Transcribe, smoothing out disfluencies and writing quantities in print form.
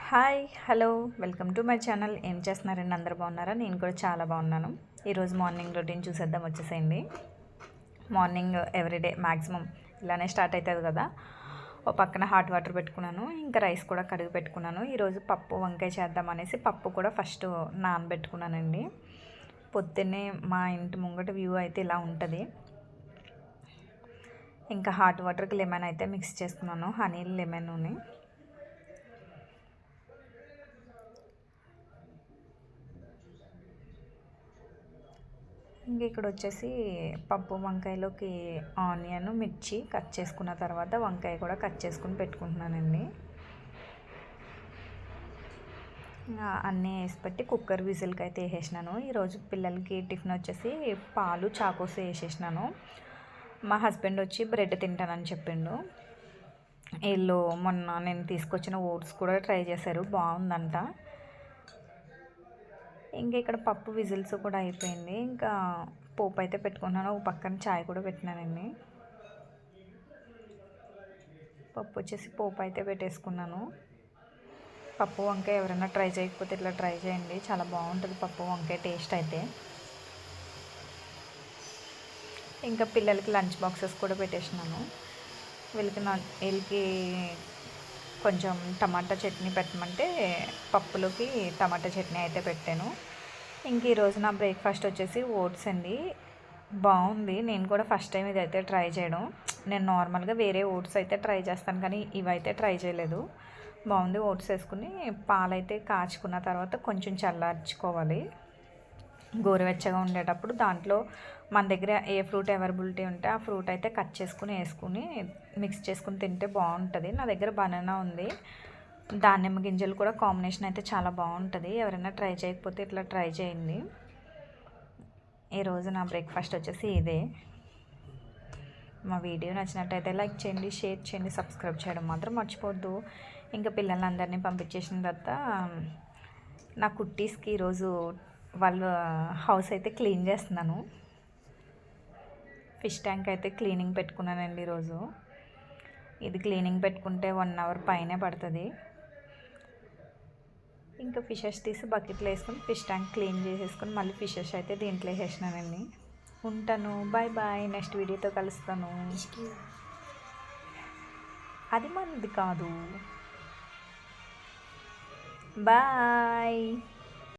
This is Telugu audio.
Hi hello welcome to my channel. ఏం చేస్తున్నారండి? అందరు బాగున్నారా? నేను కూడా చాలా బాగున్నాను. ఈరోజు మార్నింగ్ రొటీన్ చూసేద్దాం, వచ్చేసేయండి. మార్నింగ్ ఎవ్రీడే మ్యాక్సిమం ఇలానే స్టార్ట్ అవుతుంది కదా. ఓ పక్కన హాట్ వాటర్ పెట్టుకున్నాను, ఇంకా రైస్ కూడా కడిగి పెట్టుకున్నాను. ఈరోజు పప్పు వంకాయ చేద్దాం అనేసి పప్పు కూడా ఫస్ట్ నానబెట్టుకున్నానండి. పొద్దున్నే మా ఇంటి ముంగట వ్యూ అయితే ఇలా ఉంటుంది. ఇంకా హాట్ వాటర్కి లెమన్ అయితే మిక్స్ చేసుకున్నాను, హనీ లెమన్ని. ఇంక ఇక్కడ వచ్చేసి పప్పు వంకాయలోకి ఆనియన్ మిర్చి కట్ చేసుకున్న తర్వాత వంకాయ కూడా కట్ చేసుకుని పెట్టుకుంటున్నానండి. అన్నీ వేసి పెట్టి కుక్కర్ విజిల్కి అయితే వేసేసినాను. ఈరోజు పిల్లలకి టిఫిన్ వచ్చేసి పాలు చాకోస్ వేసేసినాను. మా హస్బెండ్ వచ్చి బ్రెడ్ తింటానని చెప్పిండు. వీళ్ళు మొన్న నేను తీసుకొచ్చిన ఓట్స్ కూడా ట్రై చేశారు, బాగుందంట. ఇంకా ఇక్కడ పప్పు విజిల్స్ కూడా అయిపోయింది. ఇంకా పోపు అయితే పెట్టుకున్నాను, ఒక పక్కన చాయ్ కూడా పెట్టినానండి. పప్పు వచ్చేసి పోపు అయితే పెట్టేసుకున్నాను. పప్పు వంకాయ ఎవరైనా ట్రై చేయకపోతే ఇట్లా ట్రై చేయండి, చాలా బాగుంటుంది పప్పు వంకాయ టేస్ట్ అయితే. ఇంకా పిల్లలకి లంచ్ బాక్సెస్ కూడా పెట్టేసినాను. వీళ్ళకి కొంచెం టమాటా చట్నీ పెట్టమంటే పప్పులోకి టమాటా చట్నీ అయితే పెట్టాను. ఇంక ఈరోజు నా బ్రేక్ఫాస్ట్ వచ్చేసి ఓట్స్ అండి. బాగుంది, నేను కూడా ఫస్ట్ టైం ఇదైతే ట్రై చేయడం. నేను నార్మల్గా వేరే ఓట్స్ అయితే ట్రై చేస్తాను, కానీ ఇవైతే ట్రై చేయలేదు. బాగుంది. ఓట్స్ వేసుకుని పాలైతే కాచుకున్న తర్వాత కొంచెం చల్లార్చుకోవాలి. గోరువెచ్చగా ఉండేటప్పుడు దాంట్లో మన దగ్గర ఏ ఫ్రూట్ అవైలబిలిటీ ఉంటే ఆ ఫ్రూట్ అయితే కట్ చేసుకుని వేసుకుని మిక్స్ చేసుకుని తింటే బాగుంటుంది. నా దగ్గర బనానా ఉంది, దానిమ్మ గింజలు కూడా కాంబినేషన్ అయితే చాలా బాగుంటుంది. ఎవరైనా ట్రై చేయకపోతే ఇట్లా ట్రై చేయండి. ఈరోజు నా బ్రేక్ఫాస్ట్ వచ్చేసి ఇదే. మా వీడియో నచ్చినట్టయితే లైక్ చేయండి, షేర్ చేయండి, సబ్స్క్రైబ్ చేయడం మాత్రం మర్చిపోవద్దు. ఇంకా పిల్లలందరినీ పంపించేసిన తర్వాత నా కుట్టీస్కి ఈరోజు వాళ్ళ హౌస్ అయితే క్లీన్ చేస్తున్నాను. ఫిష్ ట్యాంక్ అయితే క్లీనింగ్ పెట్టుకున్నానండి ఈరోజు. ఇది క్లీనింగ్ పెట్టుకుంటే 1 అవర్ పైనే పడుతుంది. ఇంకా ఫిషెస్ తీసి బకెట్లో వేసుకొని ఫిష్ ట్యాంక్ క్లీన్ చేసేసుకొని మళ్ళీ ఫిషెస్ అయితే దీంట్లో వేసేసినానండి. ఉంటాను, బాయ్ బాయ్. నెక్స్ట్ వీడియోతో కలుస్తాను. అది మనది కాదు, బాయ్.